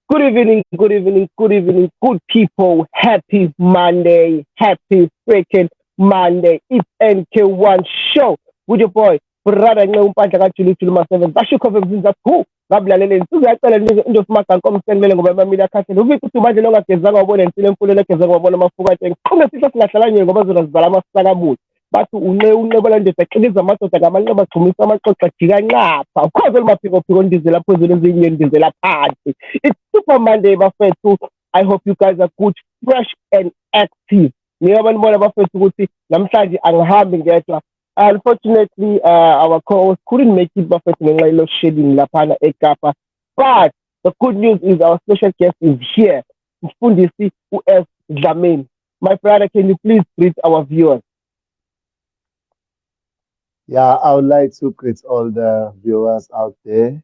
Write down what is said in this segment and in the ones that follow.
Good evening, good evening, good evening, good people. Happy Monday, happy freaking Monday. It's NK1 Show with your boy, brother Mpandla kaJulu Maseven. Basho cover mzinza ku. Ngabulalele siziyacela into of komsendele ngoba bamila khathele. Uvike ukuthi manje longagezanga wabona impilo emfuleni egezanga wabona amafukathi. Ngiqhome sihle singahlala ngoba zona zibala amasakabuthi. Bathi unqeba la ndoda eqiniza amadoda ngamanqeba agcumisa amaxoxa jika nqapha. Of course limaphiko ndizela phezulu ezinye ndizela phansi. It's Super Monday, bafethu. I hope you guys are good, fresh and active. Ngiyabanibona bafethu ukuthi namhlanje angihambi ngedwa. Unfortunately, our co-host couldn't make it bafethu ngenxa ye-load shedding laphana eKapa. But the good news is our special guest is here. Mfundisi U.S. Dlamini. My brother, can you please greet our viewers? Yeah, I would like to greet all the viewers out there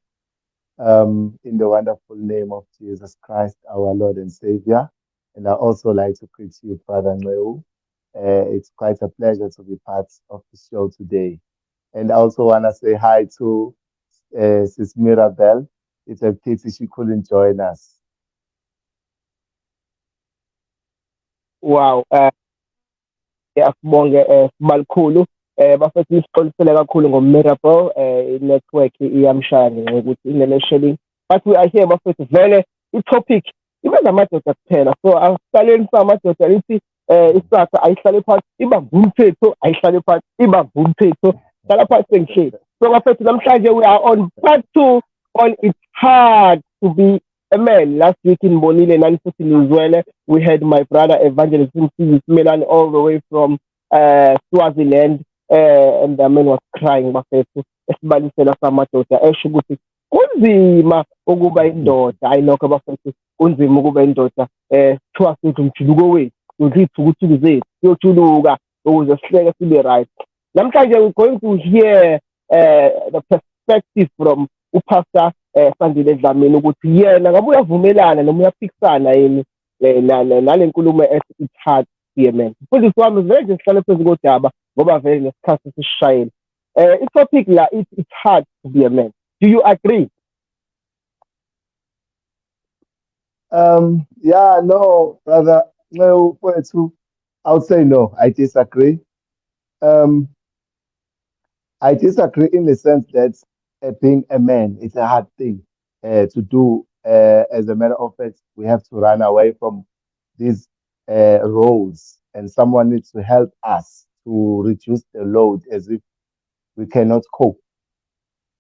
in the wonderful name of Jesus Christ, our Lord and Savior. And I also like to greet you, Father Neu. It's quite a pleasure to be part of the show today. And I also want to say hi to Sis Mirabel. It's a pity she couldn't join us. Wow. Asibonge Sibalikhulu bafethu isixolisele kakhulu ngo-Miracle network iyamshaya ngokuthi ine-shedding, but we are here bafethu vele i-topic ibenza amadoda kuphela, so asiqaleni samadoda lithi isatha ayihlale phansi ibambe umthetho, ayihlale phansi ibambe umthetho, hlala phansi sengihleli. So bafethu namhlanje we are on part 2 on It's Hard to Be a Man. Last week in Bonile nani futhi nizwele, we had my brother Evangelist Milan all the way from Swaziland, and the man was crying bafethu esibalisela samadoda esho ukuthi kunzima ukuba indoda. Ayinokho bafethu kunzima ukuba indoda kuthiwa sithi umjuluko wethu uzithukuthulu zethu siyojuluka ukuze sihleke sibe right. Namhlanje we're going to hear the perspective from uPastor Sandile Dlamini ukuthi yena ngabe uyavumelana noma uyaphikisana yini nale nkulumo ethi it's hard to be a man. Mfundisi wami vele nje sihlale phezu kodaba ngoba vele nesikhathi sisishayela. I-topic la it's hard to be a man. Do you agree? Yeah, no, brother. No, I would say no. I disagree. Um, I disagree in the sense that being a man is a hard thing to do. As a matter of fact, we have to run away from these roles, and someone needs to help us to reduce the load as if we cannot cope.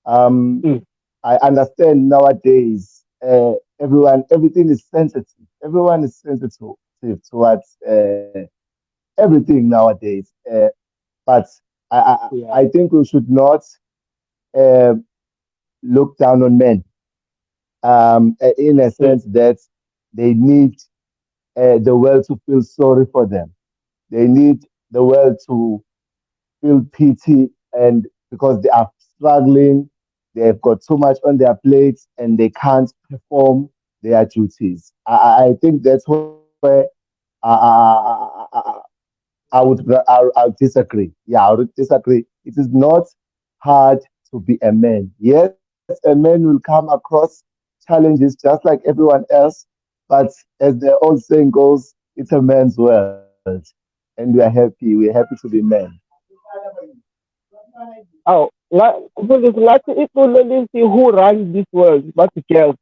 Mm. I understand nowadays, everything is sensitive. Everyone is sensitive towards everything nowadays. But Yeah. I think we should not uh, look down on men in a Mm. sense that they need the world to feel sorry for them. They need the world to feel pity, and because they are struggling, they've got too much on their plates and they can't perform their duties. I think that's where I would disagree. Yeah, I would disagree. It is not hard to be a man. Yes, a man will come across challenges just like everyone else, but as the old saying goes, it's a man's world, and we are happy. We're happy to be men. Oh, mfundisi ngathi iculo lithi who runs this world but girls.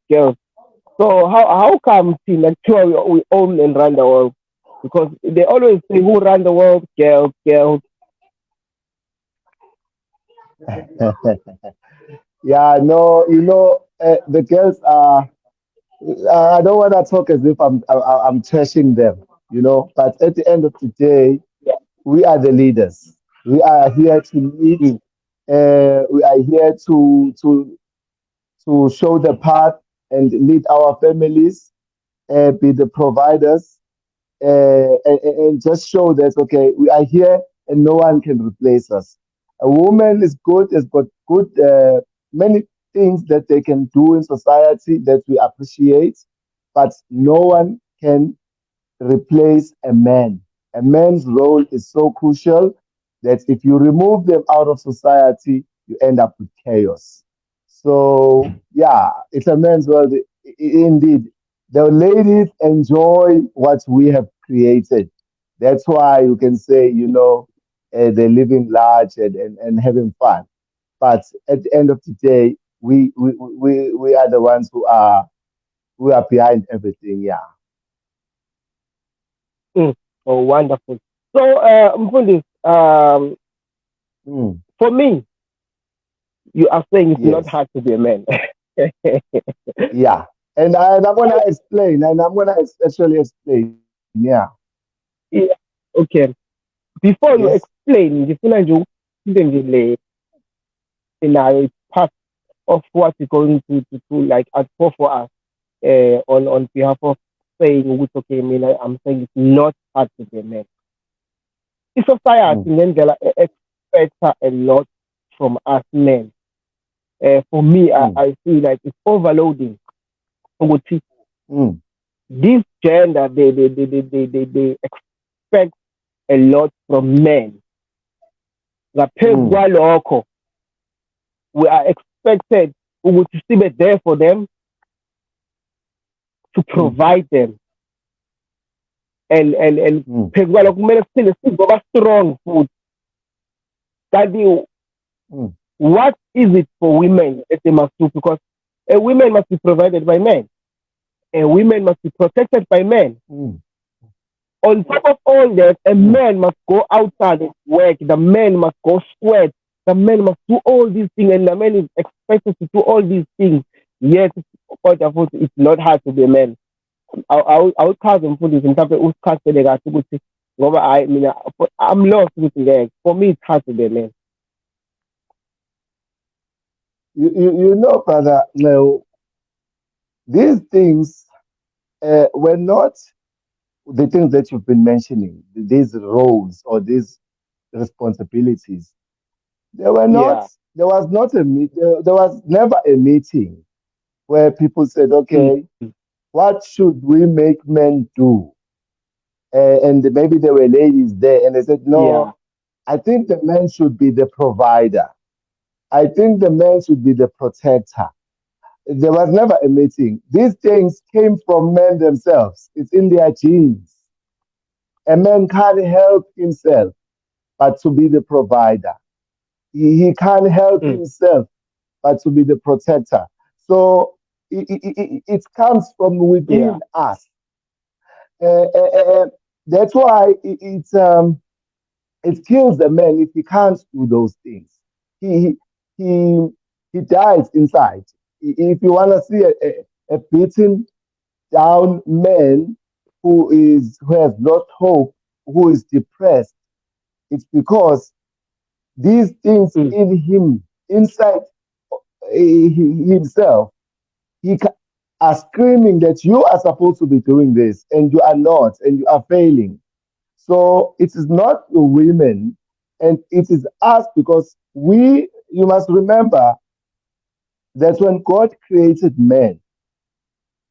So how come thina kuthiwa we own and run the world? Because they always say who run the world, girls. Yeah, no, the girls are. I don't want to talk as if I'm trashing them, But at the end of the day, Yeah. we are the leaders. We are here to lead. Mm. We are here to show the path and lead our families, be the providers, and just show that okay, we are here and no one can replace us. A woman is good, has got good many things that they can do in society that we appreciate, but no one can replace a man. A man's role is so crucial that if you remove them out of society, you end up with chaos. So yeah, it's a man's world indeed. The ladies enjoy what we have created. That's why you can say, they're living large and having fun. But at the end of the day, we are the ones who are behind everything. Yeah. mm. Oh, wonderful. So, Mfundis, Mm, for me, you are saying it's not yes. hard to be a man. Yeah. And I'm gonna explain. And I'm gonna actually explain. Yeah. Yeah. Okay. Before you Yes. explain, ngifuna nje ukuthi nje le scenario is part of what you're going to like advocate for us on behalf of saying ukuthi okay mina I'm saying it's not hard to be a man. I-society Mm, ngendlela expects a lot from us men. For me, mm, I feel like it's overloading. Ukuthi mm, this gender they expect a lot from men. Ngaphezu mm, kwalokho, we are expected ukuthi sibe there for them, to mhm, provide them, and mm, phezu kwalokho kumele siphinde sizoba strong futhi. Kanti mm, what is it for women that they must do? Because women must be provided by men. Women must be protected by men. mm, On top of all that, a mm, man must go outside and work. The man must go sweat. The man must do all these things, and the man is expected to do all these things. Yet, it's not hard to be a man. Awuchaze mfundisi mhlawumbe usichazele kahle ukuthi ngoba hayi mina I'm lost ukuthi ngeke. For me, it's hard to be a man. brother, these things were not the things that you've been mentioning, these roles or these responsibilities. There were not, Yeah. there was not a meet, there was never a meeting where people said, Mm. okay, what should we make men do? And maybe there were ladies there, and they said, Yeah. no, I think the man should be the provider. I think the man should be the protector. There was never a meeting. These things came from men themselves. It's in their genes. A man can't help himself but to be the provider. He can't help Mm. himself but to be the protector. So it comes from Yeah. within us. That's why it kills the man if he can't do those things. He he he dies inside. If you want to see a beaten down man who has lost hope, who is depressed, it's because these things Mm. in him, inside himself, he are screaming that you are supposed to be doing this and you are not, and you are failing. So it is not the women, and it is us because you must remember that when God created man,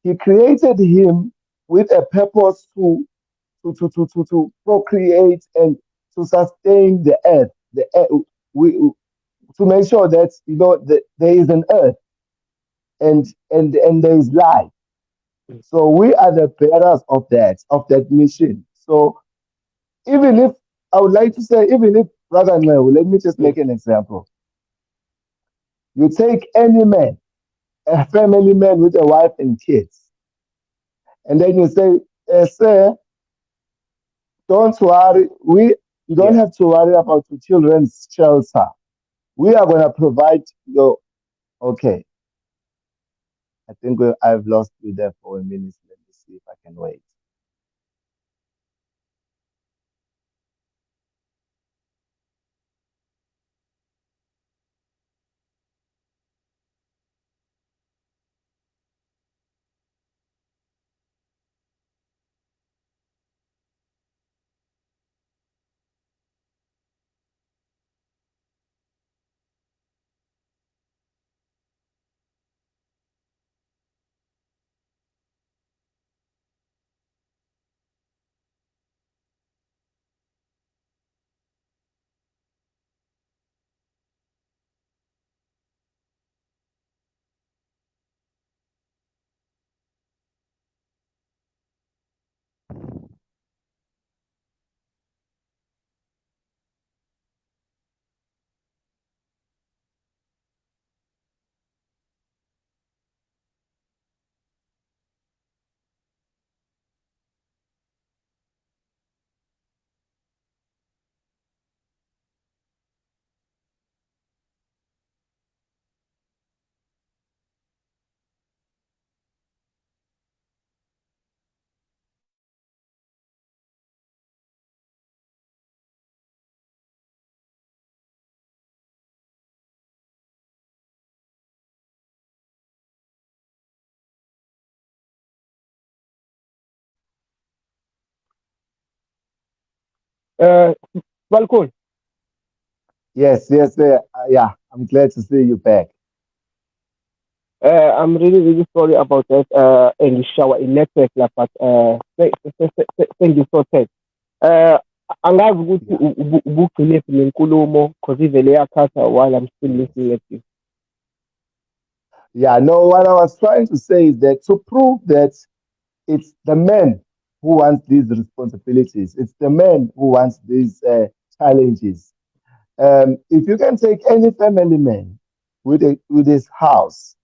he created him with a purpose to procreate and to sustain the earth, we, to make sure that there is an earth and there is life. Mm. So we are the bearers of that mission. So even if I would like to say, even if rather no, let me just Mm. make an example. You take any man, a family man with a wife and kids, and then you say, sir, don't worry, you don't Yeah. have to worry about your children's shelter. We are going to provide your. Okay, I think I've lost you there for a minute. Let me see if I can wait. Uh, Balkon, Yes, yeah. I'm glad to see you back. I'm really, really sorry about that. And shower in network la, but thank you so much. Uh, angazi ukuthi Yeah, ubugcine phi nenkulumo because ivele yakhatha while I'm still listening yes. at you. Yeah, no, what I was trying to say is that to prove that it's the men who wants these responsibilities, it's the men who wants these challenges. If you can take any family man with his house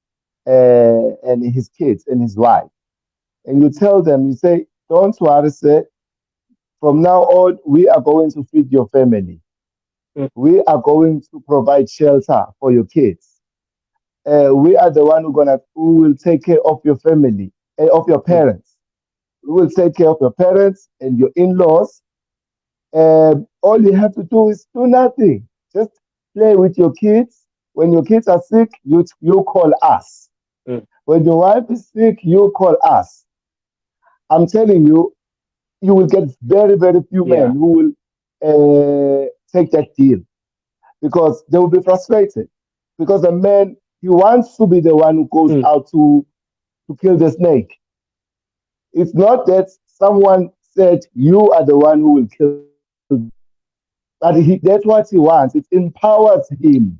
and his kids and his wife, and you tell them, you say, don't worry, sir, from now on, we are going to feed your family. Mm, We are going to provide shelter for your kids. We are the one who will take care of your family, of your mm, parents. We will take care of your parents and your in-laws. All you have to do is do nothing. Just play with your kids. When your kids are sick, you call us. mm, When your wife is sick, you call us. I'm telling you, you will get very few men yeah. who will take that deal because they will be frustrated. Because the man, he wants to be the one who goes Mm, out to kill the snake. It's not that someone said you are the one who will kill them, but that's what he wants. It empowers him.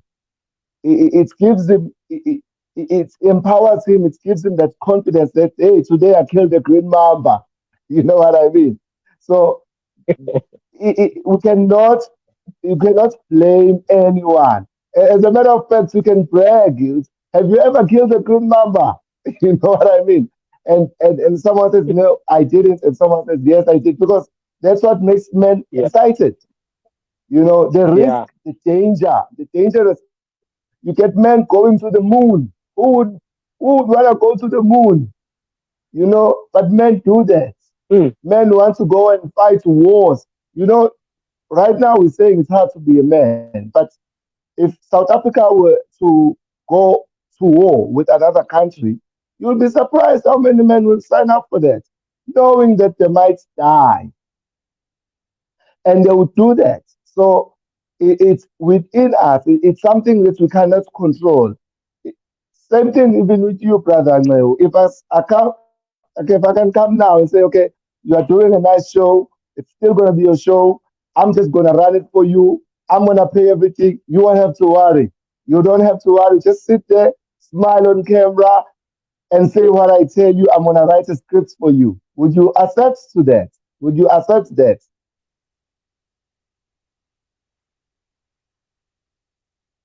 It gives him. It empowers him. It gives him that confidence that hey, today I killed a green mamba. You know what I mean? So we cannot you cannot blame anyone. As a matter of fact, you can brag. Have you ever killed a green mamba? You know what I mean? And someone says no, I didn't, and someone says yes, I did, because that's what makes men yeah, excited. You know, the risk, yeah. the dangerous. You get men going to the moon. Who would want to go to the moon? You know, but men do that. Mm, Men want to go and fight wars. You know, right now we're saying it's hard to be a man, but if South Africa were to go to war with another country, you'll be surprised how many men will sign up for that, knowing that they might die, and they would do that. So it's within us. It's something that we cannot control. Same thing even with you, brother Neo. I come, okay, if I can come now and say, okay, you are doing a nice show, it's still gonna be your show. I'm just gonna run it for you. I'm gonna pay everything. You won't have to worry. You don't have to worry. Just sit there, smile on camera, and say what I tell you. I'm gonna write a script for you. Would you accept to that? Would you accept that?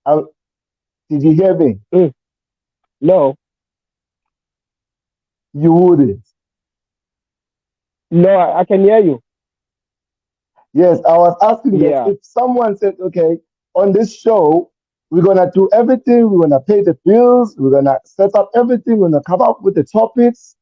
Uh, did you hear me? mm. No, You wouldn't. no, I can hear you. Yes, I was asking that Yeah. if someone said, okay, on this show, we're going to do everything, we're going to pay the bills, we're going to set up everything, we're going to come up with the topics,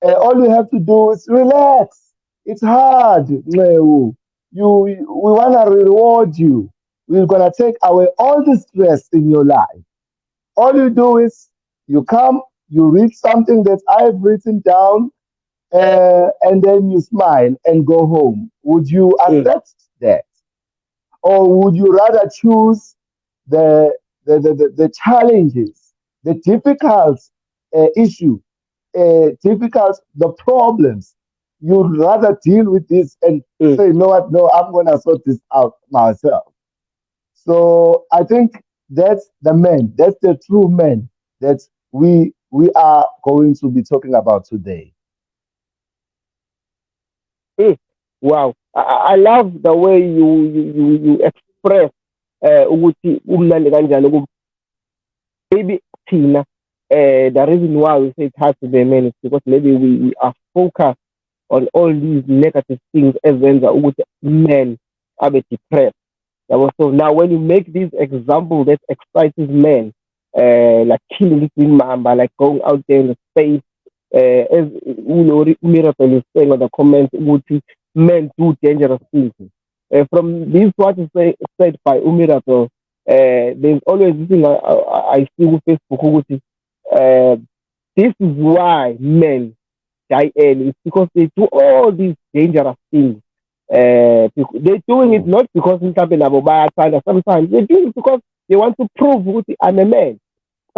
and all you have to do is relax. It's hard. No. We want to reward you. We're going to take away all the stress in your life. All you do is you come, you read something that I've written down, and then you smile and go home. Would you Mm, accept that? Or would you rather choose the, the challenges, the difficult issue, difficult, the problems? You'd rather deal with this and mm, say, no, what, no, I'm going to sort this out myself. So I think that's the men, that's the true men that we are going to be talking about today. mm. Wow. I love the way you express ukuthi umnandi kanjani maybe thina the reason why we say it has to be a man is because maybe we are focused on all these negative things ezenza ukuthi men abe depressed. So now when you make these examples that excites men, like killing this big mamba, like going out there in the space, as Miracle is saying on the comments, would men do dangerous things. From this what is said by Umiracle, there's always this thing I see with Facebook, uh, this is why men die early. It's because they do all these dangerous things. They're doing it not because sometimes they're doing it because they want to prove that I'm a man.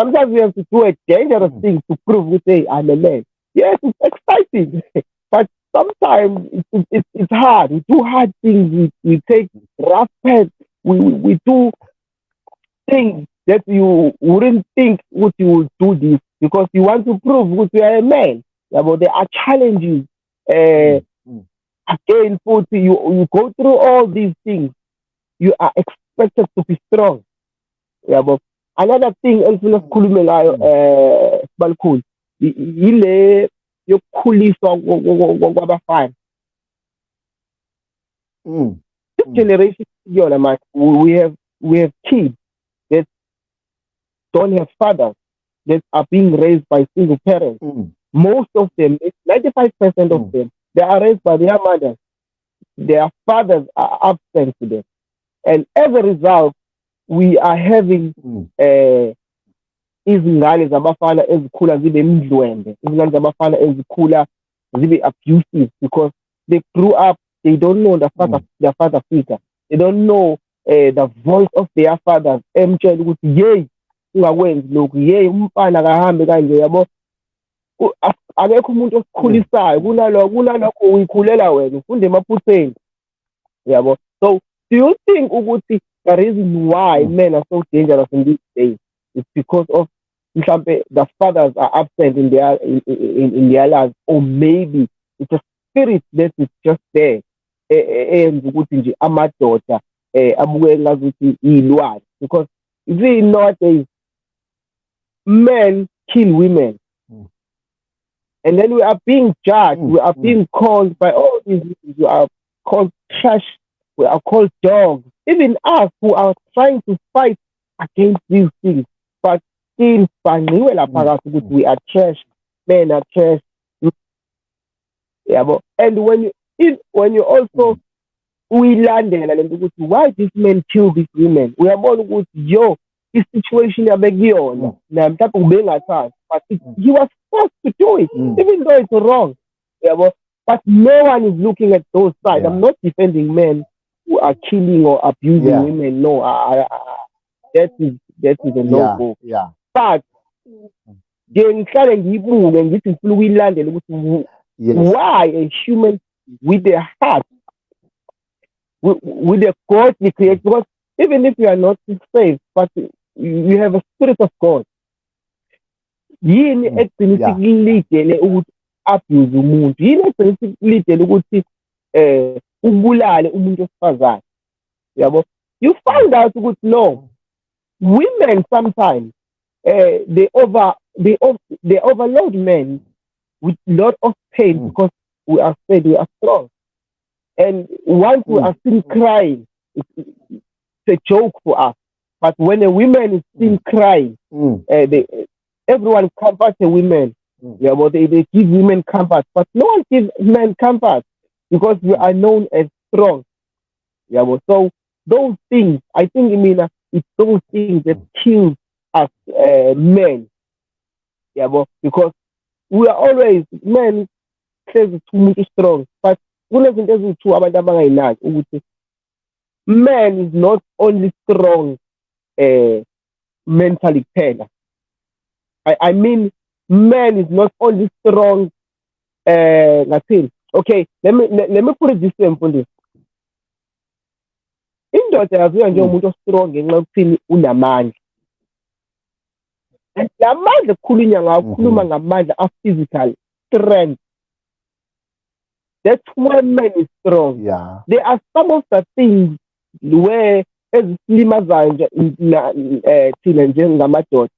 Sometimes we have to do a dangerous thing to prove that hey, I'm a man. Yes, it's exciting, but sometimes it's hard. We do hard things. We take rough paths. We do things that you wouldn't think what you would do this because you want to prove that you are a man. Yeah, but there are challenges. Again, you go through all these things. You are expected to be strong. Yeah, but another thing engifuna sikhulume ngayo Balikhulu yile yokukhuliswa kwabafana. This generation kuyona manje we have kids that don't have fathers that are being raised by single parents. Most of them, 95% of them, they are raised by their mothers. Their fathers are absent to them. And as a result, we are having izingane zabafana ezikhula zibe mdlwembe, izingane zabafana ezikhula zibe abusive because they grew up, they don't know their father figure. They don't know the voice of their fathers. Emtshela ukuthi yey ungakwenzi lokhu, yey umfana kahambe kanje yabo. Akekho umuntu osikhulisayo kunalokho uyikhulela wena ufunde emaphutheni yabo. So do you think ukuthi the reason why men are so dangerous in these days is because of the fathers are absent in their lives, or maybe it's a spirit that is just there ukuthi nje amadoda abuke ngazuthi iyilwane? Because you see nowadays men kill women. And then we are being judged. We are being called by all these things. We are called trash. We are called dogs. Even us who are trying to fight against these things, but still we are trash. Men are trash. Yeah, but and when you also we landed and why these men kill these women? We are more good. This situation but he was forced to do it, even though it's wrong. Yeah, but no one is looking at those sides. I'm not defending men who are killing or abusing women. No, that is a no-go. But why a human with their heart, with the God we create? Because even if you are not saved, but you have a spirit of God. Yini eqinisile ukuthi abuse umuntu, yini eqinisile ukuthi ubulale umuntu osifazane, yabo. You find out ukuthi no, women sometimes they overload men with a lot of pain because we are said we are strong, and once we are still crying, it's a joke for us. But when a woman is still crying, everyone comforts the women. Yeah, but they give women comfort, but no one gives men comfort because we are known as strong. Yeah, but so those things, I think, it's those things that kill us men. Yeah, but because we are always men says too much strong, but man is not only strong mentally. I mean, man is not only strong. Okay, let me put it this way for this. Indoda yaziwa nje umuntu strong ngenxa yokuthini unamandla. Lamandla kukhulunywa ngawo khuluma ngamandla a physical strength. That's where man is strong. Yeah. There are some of the things where ezisilimazayo nje thina njengamadoda.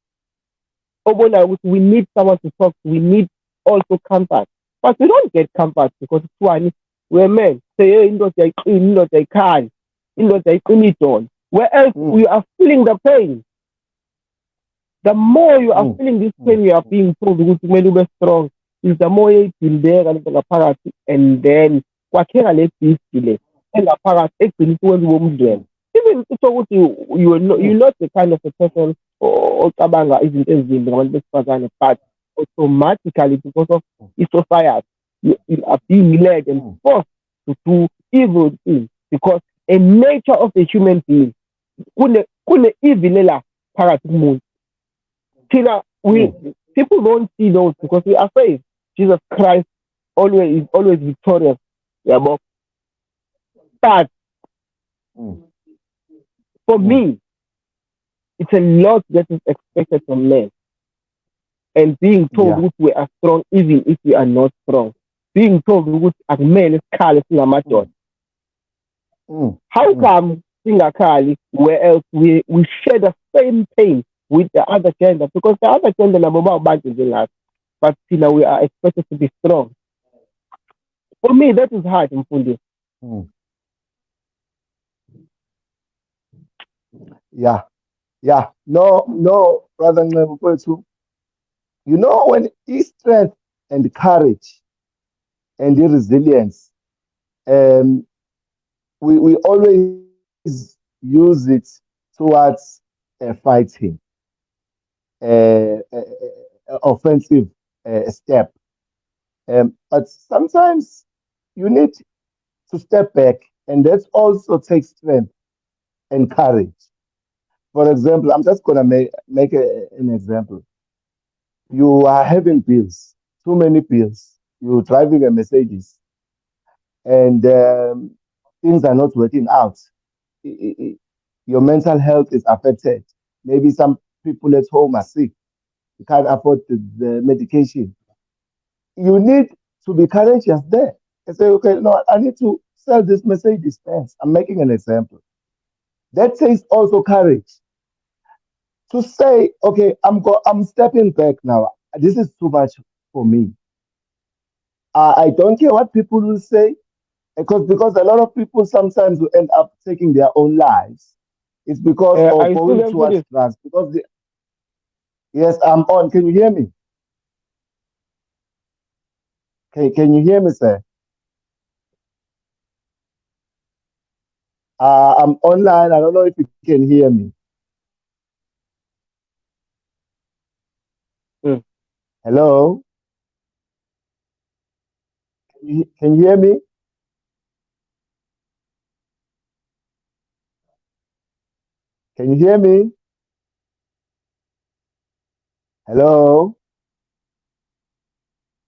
We need someone to talk to. We need also comfort. But we don't get comfort because we're men. Say, indoda ikhali, indoda iqinidolo. Whereas we are feeling the pain. The more you are feeling this pain, you are being told ukuthi kumele ube strong. Is the more you build ngaphakathi, and then kwakheka le beast le engaphakathi egcina ukwenza ubomdlwane. Even ukuthi you're not the kind of a person ocabanga izinto ezimbi ngabantu besifazane, but automatically because of society you are being led and forced to do evil thing, because a nature of the human being, kune evil ela phakathi kumuntu. Thina, people don't see those because we are saved. Jesus Christ is always victorious. Yeah, but for me, it's a lot that is expected from men. And being told that we are strong even if we are not strong. Being told that as men is callous in a How come Singakali, where else we share the same pain with the other gender? Because the other gender are bad in us, but still we are expected to be strong. For me, that is hard in Fundi. Yeah. No, brother Nlebukwethu. You know, when strength and courage and resilience, we always use it towards fighting, offensive step. But sometimes you need to step back, and that also takes strength and courage. For example, I'm just gonna make an example. You are having bills, too many bills. You're driving a Mercedes, and things are not working out. Your mental health is affected. Maybe some people at home are sick. You can't afford the medication. You need to be courageous there and say, okay, no, I need to sell this Mercedes Benz. I'm making an example. That takes also courage to say, okay, I'm stepping back now. This is too much for me. I don't care what people will say, because a lot of people sometimes will end up taking their own lives. It's because of going towards drugs. Yes, I'm on. Can you hear me? Can you hear me, sir? I'm online. I don't know if you can hear me. Hello? Can you hear me? Can you hear me? Hello?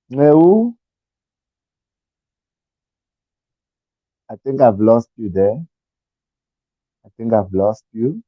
No? I think I've lost you there. I think I've lost you.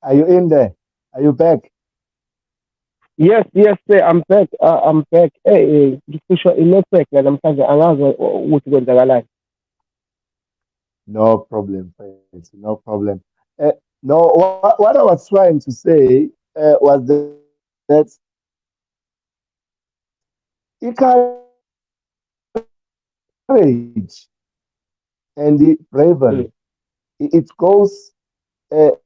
Are you in there? Are you back? Yes, sir, I'm back. I'm back. Ngisho i-network namhlanje angazi ukuthi kwenzakalani. No problem, friends. No problem. No, what I was trying to say was that encourage and the bravery. mm. It goes hand in hand.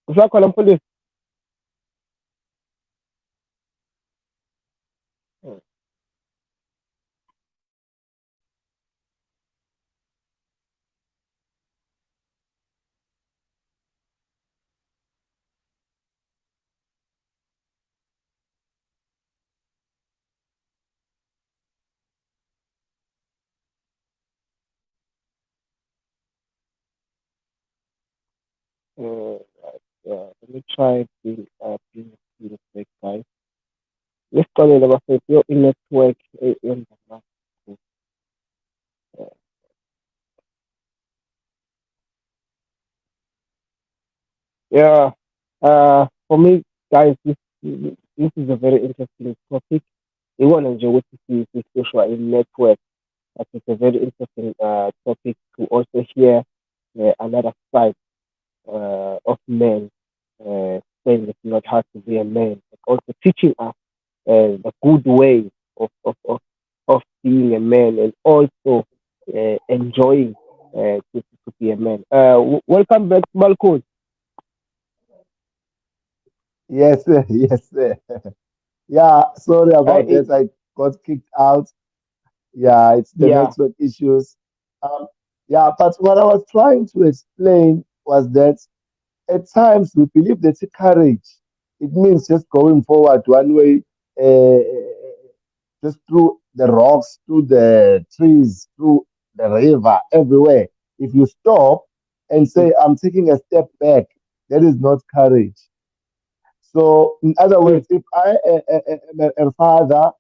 Usakhona mfundisi? Mm. Uh, let me try being back, guys. Lesixolele bafethu i-network yenza ngakho. Yeah. For me, guys, this is a very interesting topic. Iwona nje ukuthi sisho in-network, but it's a very interesting topic to also hear another side of men saying it's not hard to be a man, but also teaching us the good way of being a man and also enjoying to be a man. Welcome back, Malcolm. Yes, sir. Yes, sir. Yeah, sorry about I, that. I got kicked out. Yeah, it's the yeah. network issues. Um, yeah, but what I was trying to explain was that at times we believe that courage, it means just going forward one way, just through the rocks, through the trees, through the river, everywhere. If you stop and Mm, say, I'm taking a step back, that is not courage. So, in other mm, words, if I am a father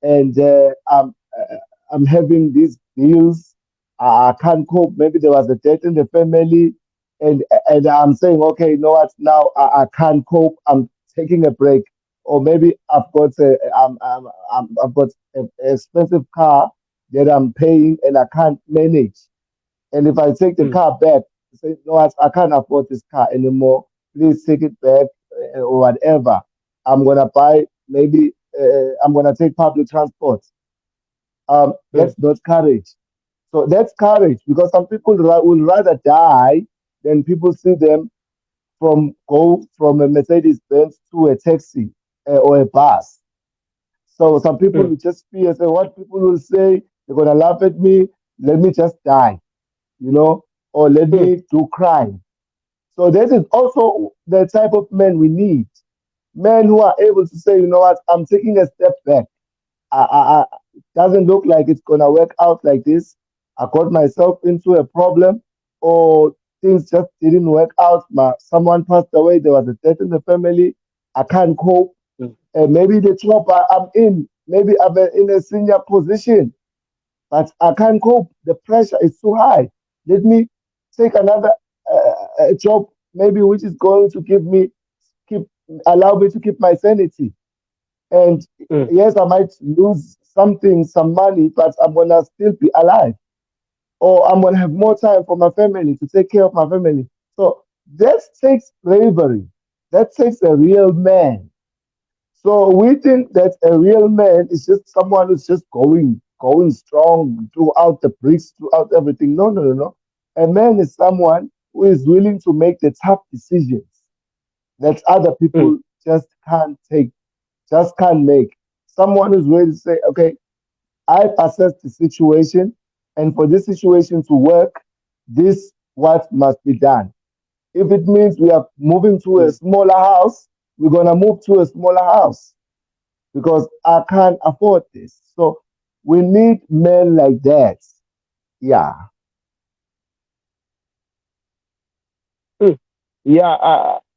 and I'm having these bills, I can't cope. Maybe there was a death in the family, and and I'm saying, okay, you know what? Now I can't cope. I'm taking a break, or maybe I've got an expensive car that I'm paying and I can't manage. And if I take the mm, car back, say, no, I can't afford this car anymore. Please take it back or whatever. I'm gonna buy maybe I'm gonna take public transport. mm, That's not courage. So that's courage because some people will rather die than people see them from go from a Mercedes Benz to a taxi or a bus. So some people mm, will just fear, say what people will say, they're gonna laugh at me, let me just die, or let mm, me do crime. So that is also the type of men we need. Men who are able to say, you know what, I'm taking a step back. It doesn't look like it's gonna work out like this. I got myself into a problem, or things just didn't work out. Someone passed away. There was a death in the family. I can't cope. mm, Maybe the job I'm in, maybe I'm in a senior position, but I can't cope. The pressure is too high. Let me take another job, maybe which is going to keep allow me to keep my sanity. And mm, yes, I might lose something, some money, but I'm gonna still be alive, or I'm gonna have more time for my family to take care of my family. So that takes bravery. That takes a real man. So we think that a real man is just someone who's just going strong throughout the bricks, throughout everything. No, no, no, no. A man is someone who is willing to make the tough decisions that other mm, people just can't make. Someone who's ready to say, okay, I've assessed the situation, and for this situation to work, this what must be done. If it means we are moving to a mm, smaller house, we're gonna move to a smaller house because I can't afford this. So we need men like that. Yeah. mm. Yeah,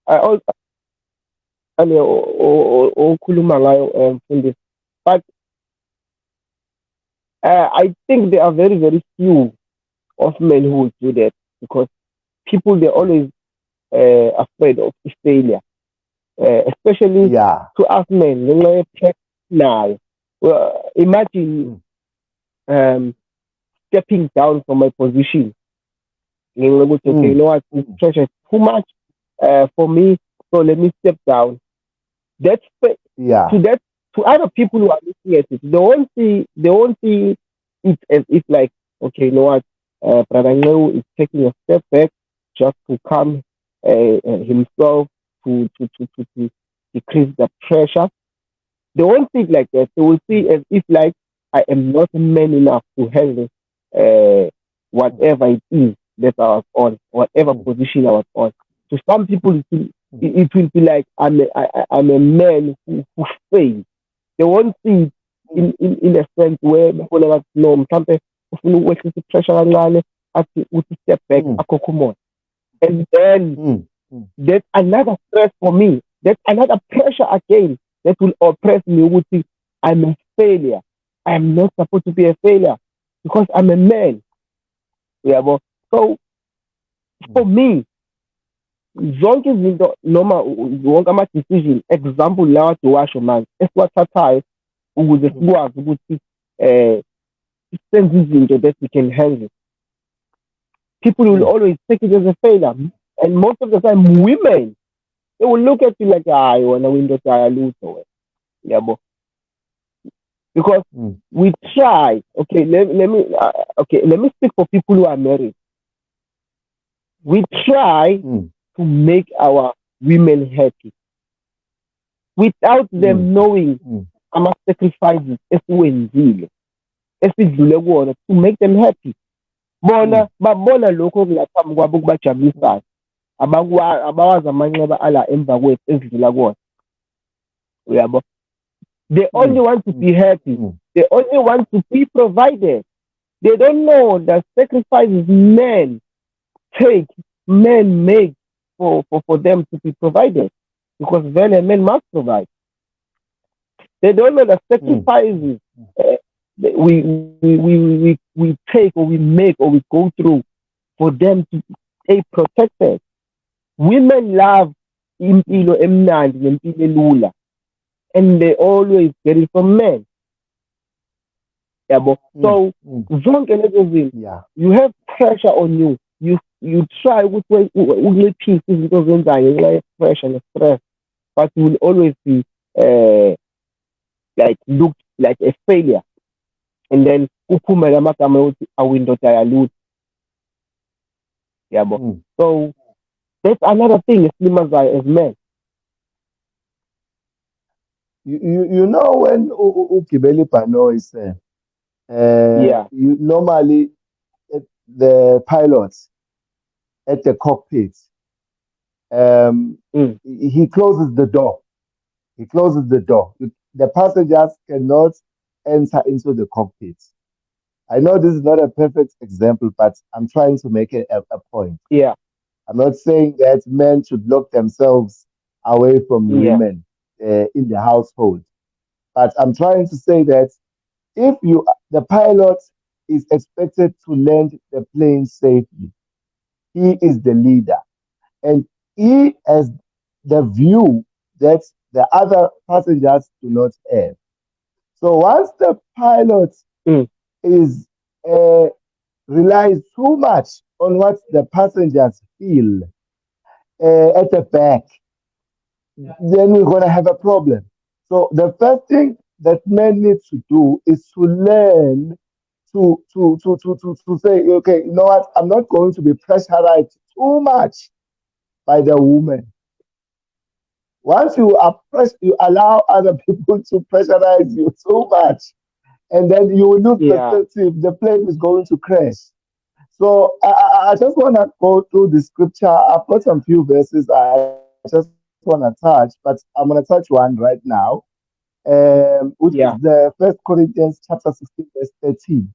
I also okhuluma ngayo mfundisi. But I think there are very, very few of men who will do that because people, they're always afraid of failure, especially Yeah. to us men. Now, well, imagine um, stepping down from my position. Okay, you know what? This pressure is too much for me, so let me step down. That's Yeah. to that to other people who are looking at it. They won't see it as if like, okay, you know what? Brother Ngeu is taking a step back just to calm himself to decrease the pressure. They won't see it like that. They will see as if like I am not man enough to handle uh, whatever it is that I was on, whatever position I was on. To some people, it will be like I'm a man who failed. They won't see it in a sense where before bathi no mhlampe ufuna ukwehlisa pressure kancane athi uthi step back akho khumona. And then that's another stress for me. That's another pressure again that will oppress me. Would think I'm a failure. I am not supposed to be a failure because I'm a man. Yeah, but so for me, zonke izinto noma wonke ama-decision, example lawa diwasho manje esiwathathayo ukuze sikwazi ukuthi senze izinto that we can handle. People will always take it as a failure. And most of the time, women, they will look at you like, ah, you want to win the lutho. Yeah, but because we try, okay, let me speak for people who are married. We try to make our women happy without them knowing ama-sacrifices esiwenzile esidlule kuwona to make them happy. Bona babona lokho okungaphambi kwabo okubajabulisayo, abawazi amanxeba ala emva kwethu esidlula kuwona. Uyabo? They only want to be happy. They only want to be provided. They don't know the sacrifices men make for them to be provided. Because then a man must provide. They don't know the sacrifices we take or we make or we go through for them to stay protected. Women love impilo emnandi nempilo elula, and they always get it from men. Yabo. So zonke lezo zinto, you have pressure on you. You try ukuthi unciphise izinto ozenzayo ngenxa ye-pressure ne-stress, but you will always be like looked like a failure. And then kuphume amagama ukuthi awindoda yalutho. Yabo. So that's another thing esilimazayo as men. You know when ugibela ibhanoyi sir, you normally the pilots at the cockpit, he closes the door. He closes the door. The passengers cannot enter into the cockpit. I know this is not a perfect example, but I'm trying to make a point. Yeah. I'm not saying that men should lock themselves away from women in the household, but I'm trying to say that if the pilot is expected to land the plane safely, he is the leader, and he has the view that the other passengers do not have. So once the pilot is relies too much on what the passengers feel at the back, then we're going to have a problem. So the first thing that men need to do is to learn to say, okay, you know what, I'm not going to be pressurized too much by the woman. Once you are you allow other people to pressurize you too much, and then you will lose perspective, the plane is going to crash. So I just want to go through the scripture. I've got some few verses I just want to touch, but I'm going to touch one right now, which is the First Corinthians chapter 16, verse 13.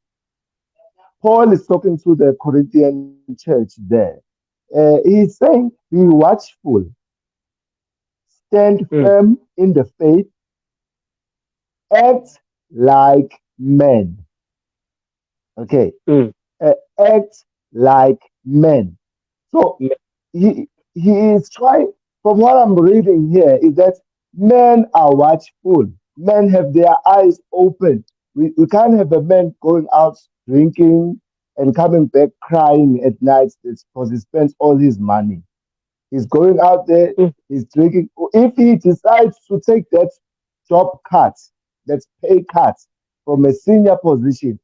Paul is talking to the Corinthian church there. He's saying, be watchful, stand firm in the faith, act like men. Okay, mm, act like men. So he is trying. From what I'm reading here, is that men are watchful. Men have their eyes open. We can't have a man going out drinking and coming back crying at night because he spends all his money. He's going out there, mm, he's drinking. If he decides to take that job cut, that pay cut from a senior position,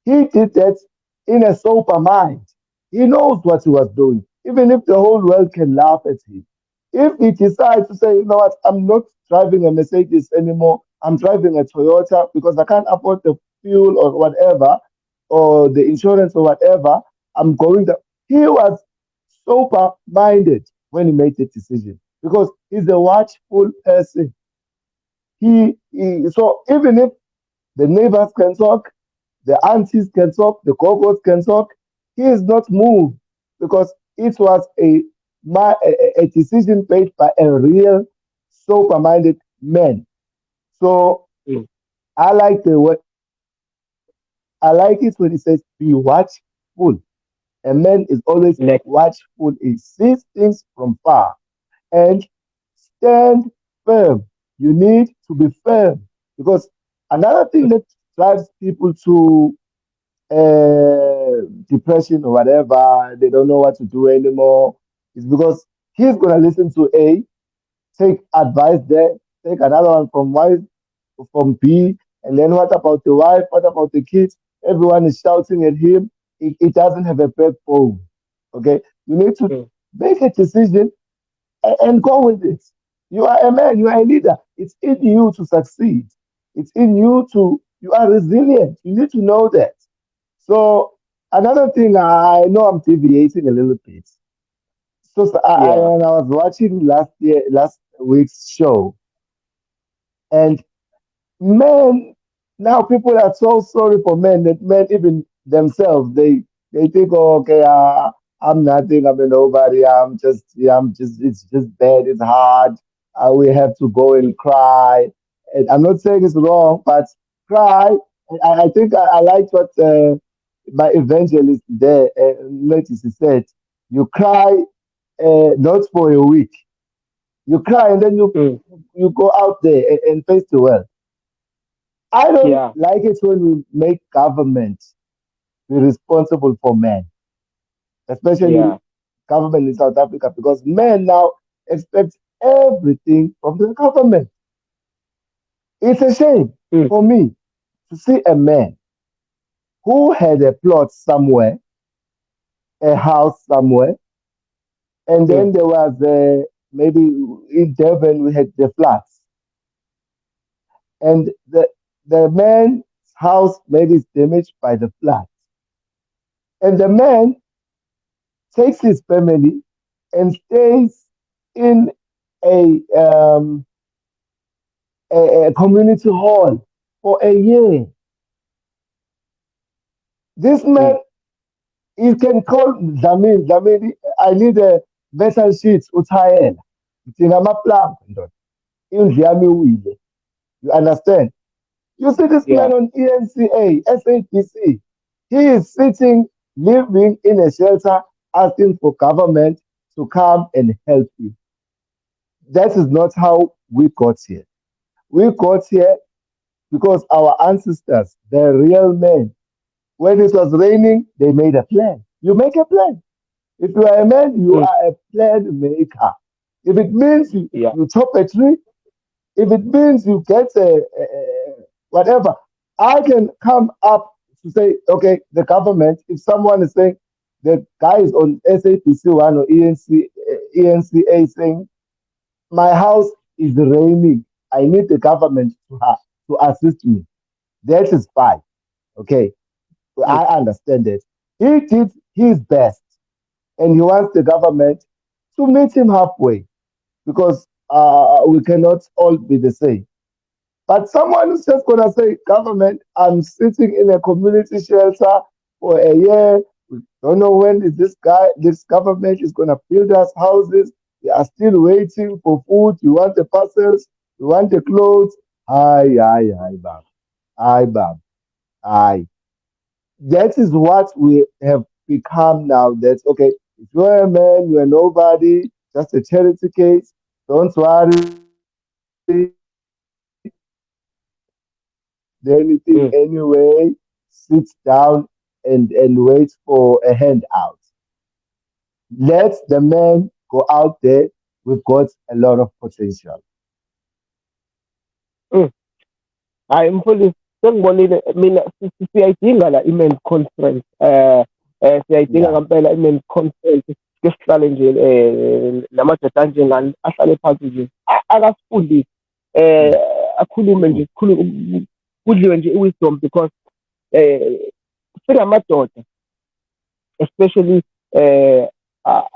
he did that in a sober mind. He knows what he was doing, even if the whole world can laugh at him. If he decides to say, you know what, I'm not driving a Mercedes anymore, I'm driving a Toyota because I can't afford the fuel or whatever, or the insurance or whatever, I'm going to. He was sober minded when he made the decision because he's a watchful person. So even if the neighbors can talk, the aunties can talk, the gogos can talk. He is not moved because it was a decision made by a real sober-minded man. So mm. I like the word. I like it when it says be watchful. A man is always Like, watchful. He sees things from far and stand firm. You need to be firm because another thing that drives people to depression or whatever, they don't know what to do anymore, is because he's going to listen to A, take advice there, take another one from Y, from B, and then what about the wife? What about the kids? Everyone is shouting at him. It doesn't have a backbone. Okay, you need to mm, make a decision and go with it. You are a man, you are a leader. It's in you to succeed. It's in you to, you are resilient. You need to know that. So another thing, I know I'm deviating a little bit. yeah, When I was watching last week's show, and men, now people are so sorry for men that men even themselves they think, oh, okay, I'm nothing, I'm a nobody, I'm just it's just bad, it's hard. We have to go mm, and cry. And I'm not saying it's wrong, but cry. I think I liked what my evangelist there, notice he said, you cry not for a week. You cry and then mm, you go out there and face the world. I don't yeah, like it when we make government be responsible for men, especially yeah, government in South Africa, because men now expect everything from the government. It's a shame mm, for me to see a man who had a plot somewhere, a house somewhere, and mm, then there was maybe in Durban we had the floods, and the man's house maybe is damaged by the flood, and the man takes his family and stays in a, um, a community hall for a year. This man, mm, he can call Dlamini, I need a metal sheet, utayela. Ngamaplank, ndoda. Indlu yami iwile. You understand? You see this man yeah, on ENCA, SABC. He is sitting, living in a shelter, asking for government to come and help him. That is not how we got here. We got here because our ancestors, the real men, when it was raining, they made a plan. You make a plan. If you are a man, you mm, are a plan maker. If it means yeah, you chop a tree, if it means you get whatever, I can come up to say, okay, the government, if someone is saying, the guys on SAPC1 or ENCA saying, my house is raining. I need the government to assist me. That is fine. Okay. mm, I understand it. He did his best and he wants the government to meet him halfway because we cannot all be the same. But someone is just going to say, government, I'm sitting in a community shelter for a year. We don't know when is this government is going to build us houses. We are still waiting for food. You want the parcels. You want the clothes. Hi, hi, hi, Baba. Aye, Bob. Aye. That is what we have become now. That's okay. If you're a man, you're nobody, just a charity case. Don't worry. Anything Mm, anyway. Sit down and wait for a handout. Let the man go out there. We've got a lot of potential. mm. Hayi mfundisi, sengibonile mina siyayidinga la i-men's conference. Siyayidinga Yeah. ngempela i-men's conference. Ke sihlale nje namadoda anjengani ahlale phansi nje akasifundise eh Mm, akhulume nje mm, kudliwe nje i-wisdom because eh singamadoda especially uh, uh,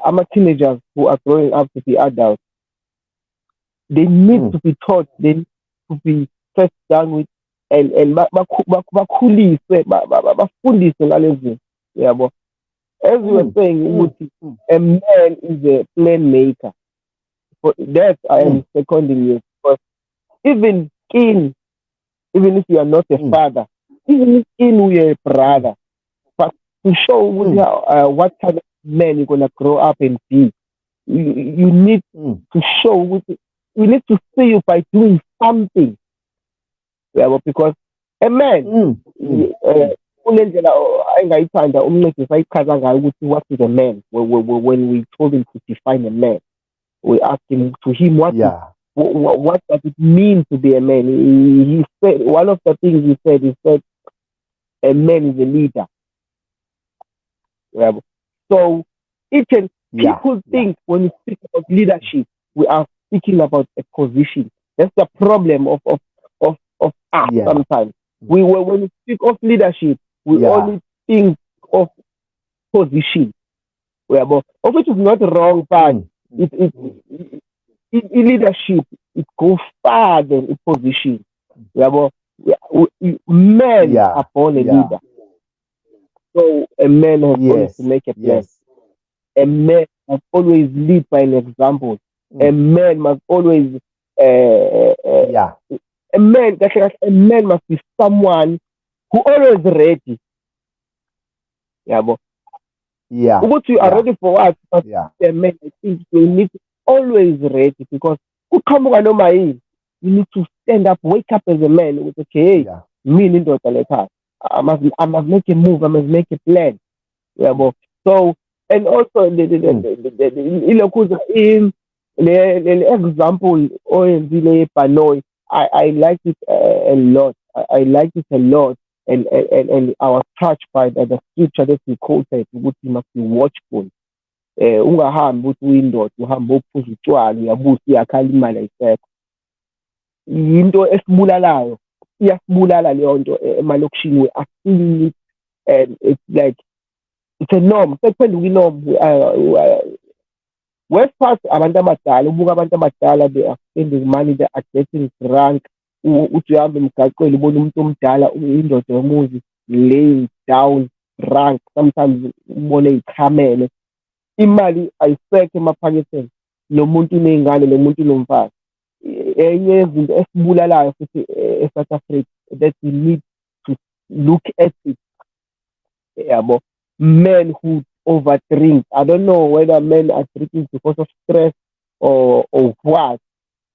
ama-teenagers who are growing up to be adults, they need mm, to be taught, they need to be set down with and bakhuliswe bafundiswe ngale zinto yabo. As we were mm, saying mm, ukuthi mm, a man is a plan maker. For that I am mm, seconding you because even in even if you are not a mm, father, even if in we are a mm, brother, but to show mm, what kind of man you're gonna grow up and be, you need mm, to show. We need to see you by doing something. Yeah, because a man, mm, mm. kunendlela engayithanda umncedisi ayichaza ngayo ukuthi what is a man. When we told him to define a man, we asked him to him Yeah. what does it mean to be a man. He said one of the things he said a man is a leader. Yeah. So it can Yeah. people Yeah. think when we speak about leadership, we are speaking about a position. That's the problem of us Yeah. sometimes. When we speak of leadership, we Yeah. only think of position. Yeah, but of which is not wrong, but Mm, mm, it, it, mm. in leadership it goes far than a position. Yeah, but men are Yeah. born a Yeah. leader. So a man has always to Yes. make a plan. Yes. A man must always lead by an example. A Mm. man must always Yeah. a man must be someone who always ready. Yeah, but Yeah. what you are Yeah. ready for what? But Yeah. a man, I think you need to always ready because kuqhamuka noma yini, you need to stand up, wake up as a man. With okay, hey, Yeah. me indoda letha. I must make a move. I must make a plan. Mm, Yabo. So and also mm. ilokhuza le example oyenzile ebhanoyi I like it a lot. I like it a lot and I was touched by the scripture that he quoted ukuthi you must be watchful. Ungahambi ukuthi uyindoda uhambe uphuza utshwala uyabusa uyakhala imali ayisekho. Yinto esibulalayo. Iyasibulala leyo nto emalokishini we are seeing it and it's like it's a norm sekuphenduka inorm west part abantu abadala ubuka abantu abadala they are spending money they are getting drunk uthi uhambe emgaqweni ubona umuntu omdala indoda yomuzi laying down drunk sometimes ubone ichamele imali ayisekho emaphaketheni lo muntu uney'ngane lo muntu unomfazi enye yezinto esibulalayo futhi eSouth Africa that we need to look at it yabo men who overdrink. I don't know whether men are drinking because of stress or what,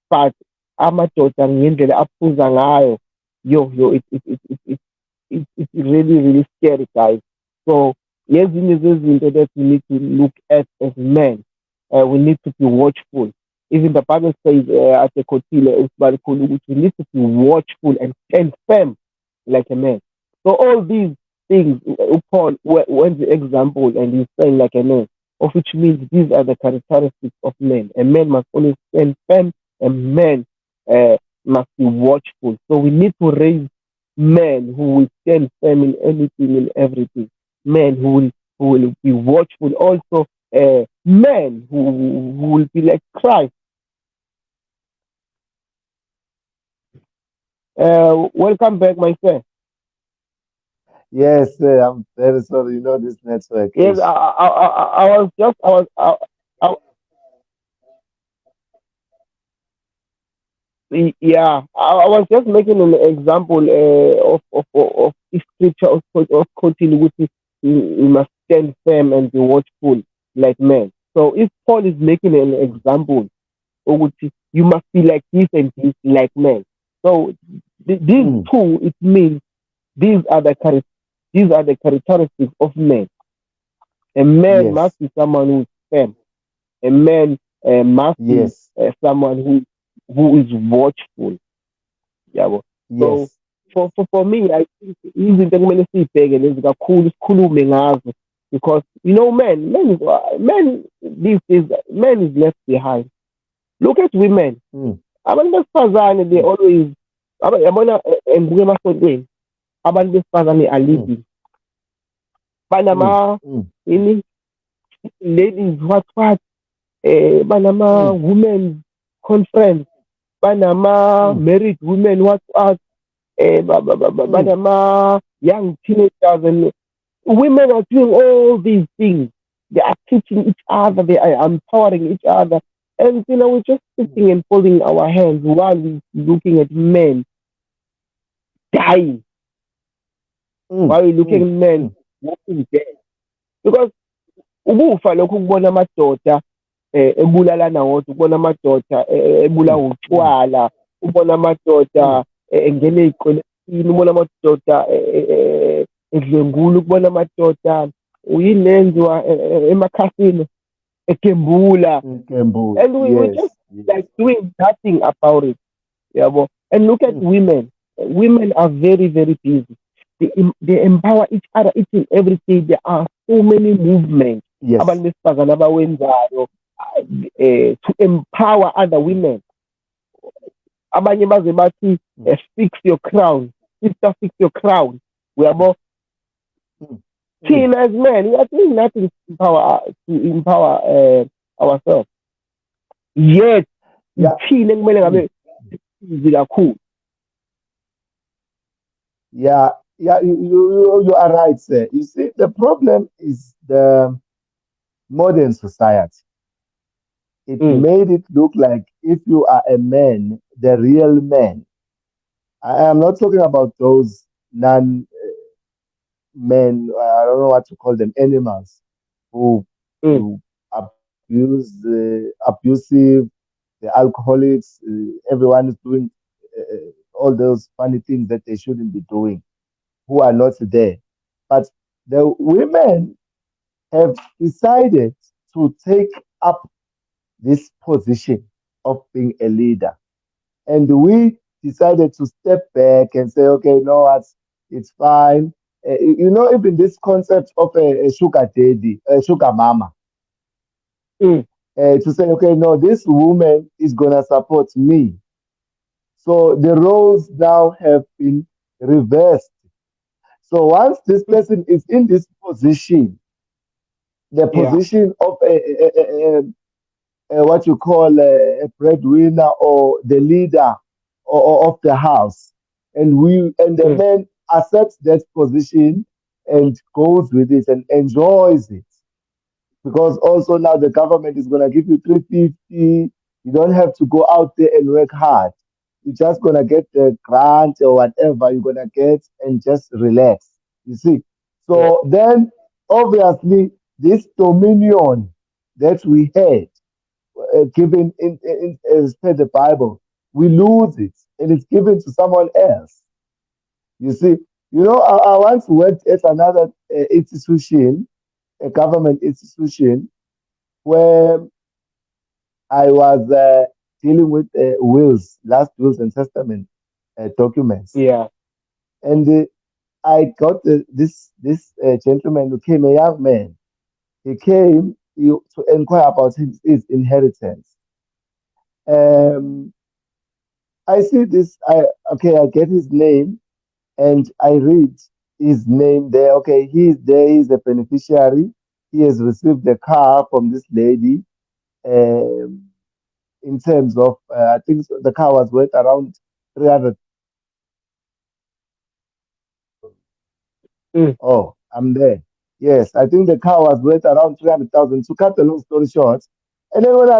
but amadoda ngendlela aphuza ngayo, it's really really scary, guys. So ezinye zezinto that we need to look at as men. We need to be watchful. Even the Bible says at the Kotile, we need to be watchful and stand firm like a man. So all these things, Paul went the example and he's saying like a man, of which means these are the characteristics of men. A man must always stand firm. A man must be watchful. So we need to raise men who will stand firm in anything, in everything. Men who will be watchful. Also, men who will be like Christ. Welcome back, my friend. Yes, I'm very sorry. You know this network Yes, is. I was just I, Yeah, I was just making an example of this scripture of quoting which is you must stand firm and be watchful like men. So if Paul is making an Mm, example, or which is you must be like this and this like men. So these mm, two, it means these are the these are the characteristics of men. A man must yes, be someone who is firm. A man must be yes, someone who is watchful. Yabo. So yes. for me, I think izinto ekumele siyibheke lezi kakhulu sikhulume ngazo because you know men these days men is left behind. Look at women. Mm, Abantu besifazane they mm, always yabona ngibuke emasontweni abantu besifazane are mm, leading. mm, Banama mm, ini ladies what banama mm, women conference banama mm, married women what mm, banama young teenagers and women are doing all these things. They are teaching each other, they are empowering each other. And you know, we're just mm, sitting and folding our hands while we're looking at men dying, mm, while we're looking mm, at men mm, walking dead. Because ukufa lokhu kubona amadoda ebulalana wodwa ubona amadoda ebulawa mm, mm, utshwala ubona amadoda mm, engena ey'kweletini ubona amadoda edlwengula ukubona amadoda uyini lenziwa emakhasini egembula mm, Kembu. and we just Yes, like yes. doing nothing about it. Yeah, but, and look at Mm, women. Women are very, very busy. They empower each other each and every day. There are so many movements yes. abantu besifazane abawenzayo to empower other Mm, women. Abanye baze bathi mm, fix your crown, sister, fix your crown. mm, Uyabo, mm, mm. thina as men, we are doing nothing to empower ourselves. Yet, Yeah. thina ekumele Mm. ngabe sibizi kakhulu. Yeah, yeah, you are right, sir. You see, the problem is the modern society. It Mm, made it look like if you are a man, the real man. I am not talking about those non men, I don't know what to call them, animals who, mm, who abuse, abusive, the alcoholics, everyone is doing all those funny things that they shouldn't be doing, who are not there. But the women have decided to take up this position of being a leader. And we decided to step back and say, okay, no, it's fine. Even this concept of a sugar daddy, a sugar mama, mm, to say, okay, no, this woman is going to support me. So the roles now have been reversed. So once this mm. person is in this position, the Yeah. position of what you call a breadwinner or the leader of the house, and the Mm, man accepts that position and goes with it and enjoys it because also now the government is going to give you 350. You don't have to go out there and work hard. You're just going to get the grant or whatever you're going to get and just relax. You see? yeah. So then, obviously, this dominion that we had given as per the Bible, we lose it and it's given to someone else. You see? I once worked at another institution, a government institution, where I was dealing with wills, last wills and testament documents. Yeah. And I got this gentleman who came, a young man. He came to inquire about his inheritance. Um, I see this. Okay, I get his name and I read his name there. Okay, he's there. He's a beneficiary. He has received a car from this lady. Um, in terms of, I think the car was worth around 300. Mm, Oh, I'm there. Yes, I think the car was worth around 300,000. To cut the long story short, and then when I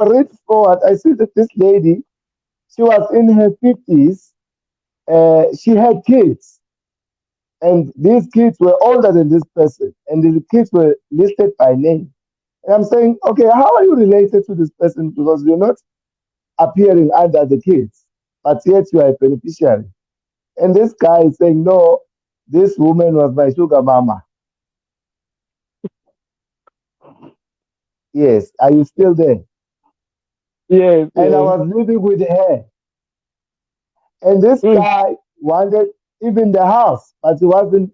read forward, I see that this lady, She was in her 50s. She had kids, and these kids were older than this person, and the kids were listed by name. And I'm saying, okay, how are you related to this person? Because you're not appearing under the kids, but yet you are a beneficiary. And this guy is saying, no, this woman was my sugar mama. Yes, are you still there? Yes, And I yes. was living with her. And this guy wanted even the house, but he wasn't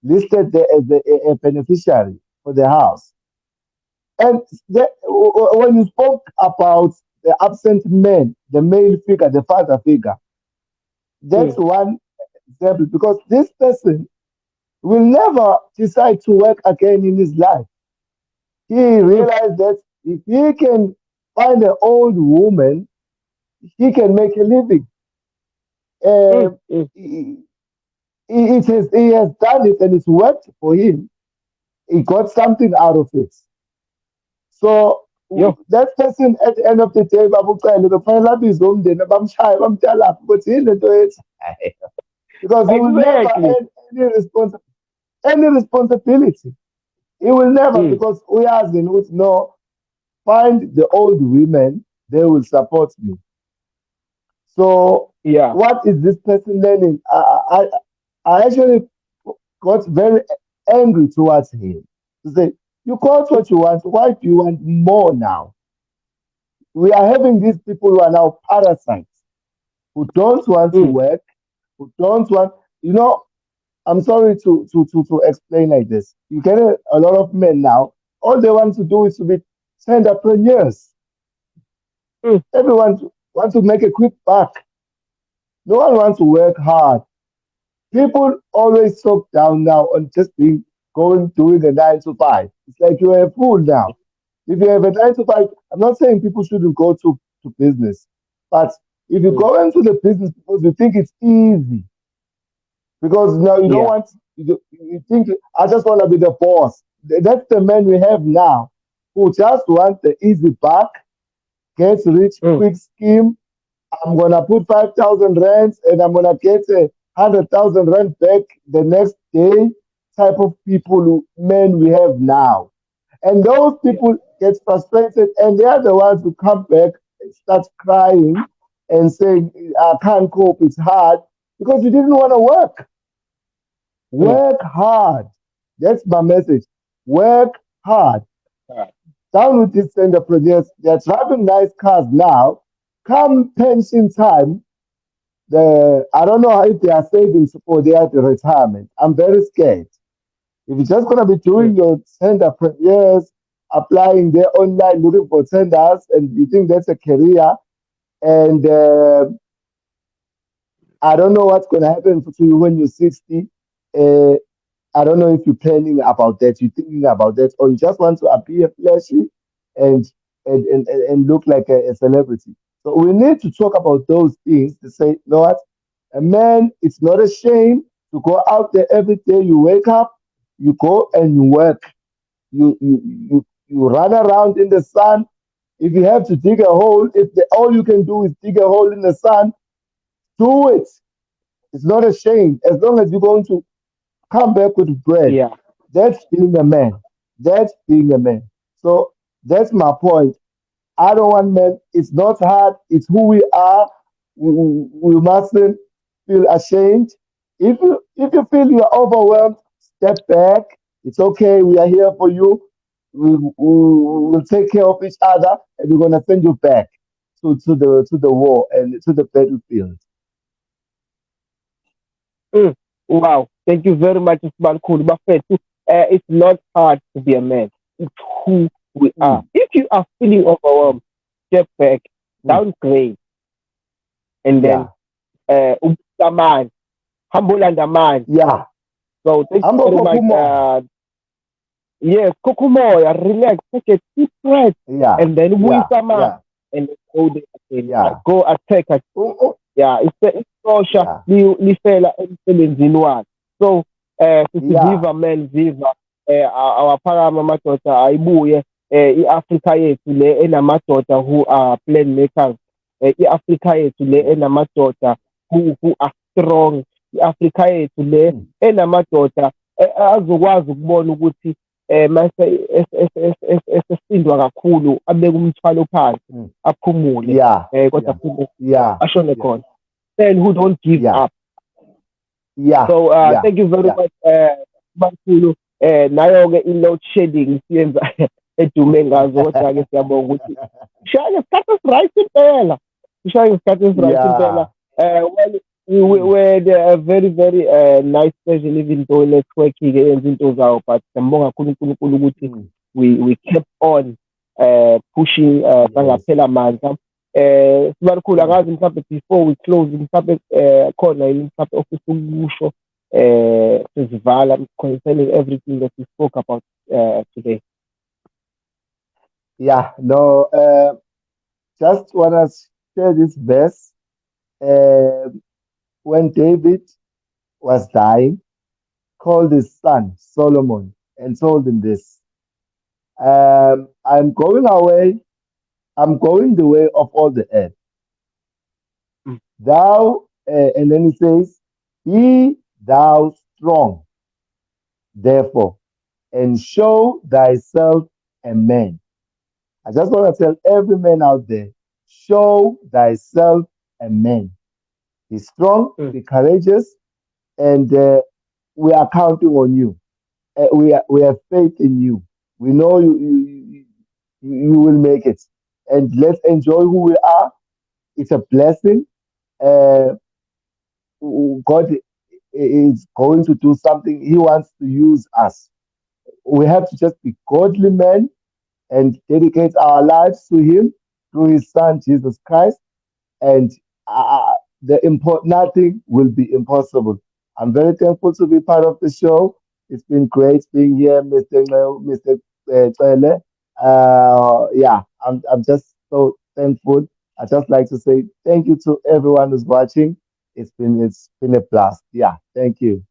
listed there as a beneficiary for the house. And when you spoke about the absent man, the male figure, the father figure, that's one example because this person will never decide to work again in his life. He realized that if he can find an old woman, he can make a living. Um, he has done it and it's worked for him. He got something out of it. So Yo, that person at the end of the day, babucele kufanele abize umndeni abamshaya bamtshalaphi ukuthi yini lento eyenzayo. Because he will never exactly. earn any responsibility. He will never because uyazi ukuthi no, find the old women, they will support me. So Yeah. what is this person learning? I actually got very angry towards him to say, you got what you want. Why do you want more now? We are having these people who are now parasites, who don't want to work, who don't want, you know, I'm sorry to explain like this. You get a lot of men now, all they want to do is to be entrepreneurs. Everyone wants to make a quick buck. No one wants to work hard. People always talk down now on just doing a 9 to 5. It's like you're a fool now. If you have a 9 to 5, I'm not saying people shouldn't go to business, but if you go into the business because you think it's easy, because now you don't Yeah. want, you think, I just want to be the boss. That's the men we have now who just want the easy buck, get rich quick scheme. I'm gonna put 5,000 rands and I'm gonna get 100,000 rand back the next day. Type of people, men we have now, and those people get frustrated, and they are the ones who come back and start crying and saying, "I can't cope. It's hard because you didn't want to work. Work hard." That's my message. Work hard. Down with these entrepreneurs. They're driving nice cars now. Come pension time, I don't know if they are saving for their retirement. I'm very scared. If you're just gonna be doing your entrepreneurs, applying there online, looking for tenders, and you think that's a career, and I don't know what's gonna happen to you when you're 60. Uh, I don't know if you're planning about that, you're thinking about that, or you just want to appear flashy and and look like a celebrity. So we need to talk about those things to say, you know what? A man, it's not a shame to go out there every day. You wake up, you go and you work. You run around in the sun. If you have to dig a hole, if all you can do is dig a hole in the sun, do it. It's not a shame as long as you're going to come back with bread. Yeah. That's being a man. That's being a man. So that's my point. I don't want men. It's not hard. It's who we are. We mustn't feel ashamed. If you feel you're overwhelmed, step back. It's okay. We are here for you. We will take care of each other, and we're gonna send you back to the war and to the battlefield. Wow. Thank you very much, Mr. Cool. It's not hard to be a man. It's who we are. Mm, If you are feeling overwhelmed, step back, mm, downgrade, and then yeah, the man, humble under man. yeah. So thank you I'm very for much. Kumoya. Yes, Kokumoya, relax, take a deep breath, Yeah, and then with yeah, the man, yeah, and go there again. yeah. Go attack. Yeah, it's social. Yeah, Lifela emsebenzini wakhe. So yeah, siziva men ziva awaphakama amadoda ayibuye i-Africa yethu le enamadoda who are plan makers i-Afrika yethu le enamadoda who are strong, i-Afrika yethu le enamadoda azokwazi ukubona ukuthi mase esesindwa kakhulu abeke umthwalo phansi aphumule kodwa futhi ashone khona, men who don't give up. So thank you very much Bakhulu. Nayo-ke i-load shedding siyenza edume ngazo, kodwa-ke siyabonga ukuthi shaya ngesikhathi esiright impela, ishaya ngesikhathi esiright impela. Well, we had a very nice session, even though network-ke yenza into zawo, but siyambonga kakhulu uNkulunkulu ukuthi we kept on pushing sangaphela amandla. Sibakhulu, angazi mhlawumbe before we close mhlawumbe khona yini mhlawumbe ofisa ukusho sizivala concerning everything that we spoke about today. Just want to share this verse. When David was dying, called his son Solomon and told him this: I'm going away, I'm going the way of all the earth. Thou, and then he says, be thou strong, therefore, and show thyself a man. I just want to tell every man out there, show thyself a man. Be strong, be courageous, and we are counting on you. We have faith in you. We know you will make it. And let's enjoy who we are. It's a blessing. God is going to do something. He wants to use us. We have to just be godly men and dedicate our lives to Him through His Son Jesus Christ, and nothing will be impossible. I'm very thankful to be part of the show. It's been great being here, Mr. Tsele. I'm just so thankful. I just like to say thank you to everyone who's watching. It's been a blast. Thank you.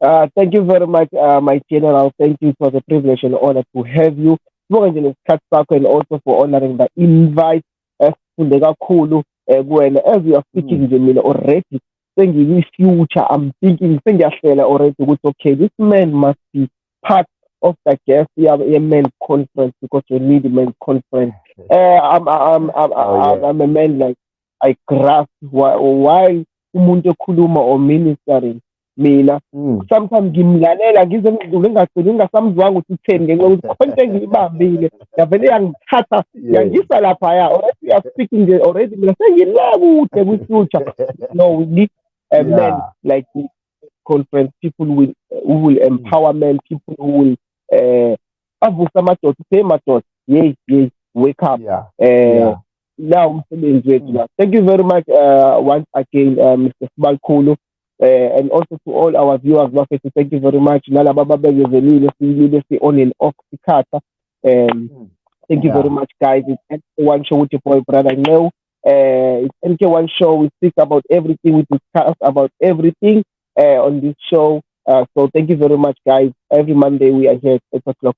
Thank you very much, my general. Thank you for the privilege and honor to have you. And also for honoring the invite. As you are speaking already, thinking future, I'm thinking already, okay, this man must be part of the guest. We have a men conference because we need a men conference. I'm a man, like I grasp while umuntu khuluma or ministering. Mina sometimes ngimlalela ngize ngidlule ngagcina ngingasamzwanga ukuthi utheni ngenxa yokuthi konke engiyibambile yavele yangithatha yangisa lapha already we are speaking there already mina sengile kude kwi-future. No, we need a man like this conference, people who will empower men, people who will avusa amadoda, say madoda, yay, wake up. Now thank you very much once again, Mr. Sibakhulu. And also to all our viewers, thank you very much. On and off the thank you very much, guys. It's NK1 Show with your boy, brother Neo. It's NK1 Show. We speak about everything. We discuss about everything on this show. So thank you very much, guys. Every Monday we are here at 8 o'clock.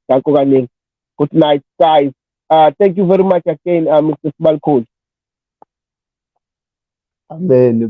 Good night, guys. Thank you very much again, Mr. Sibakhulu. Amen.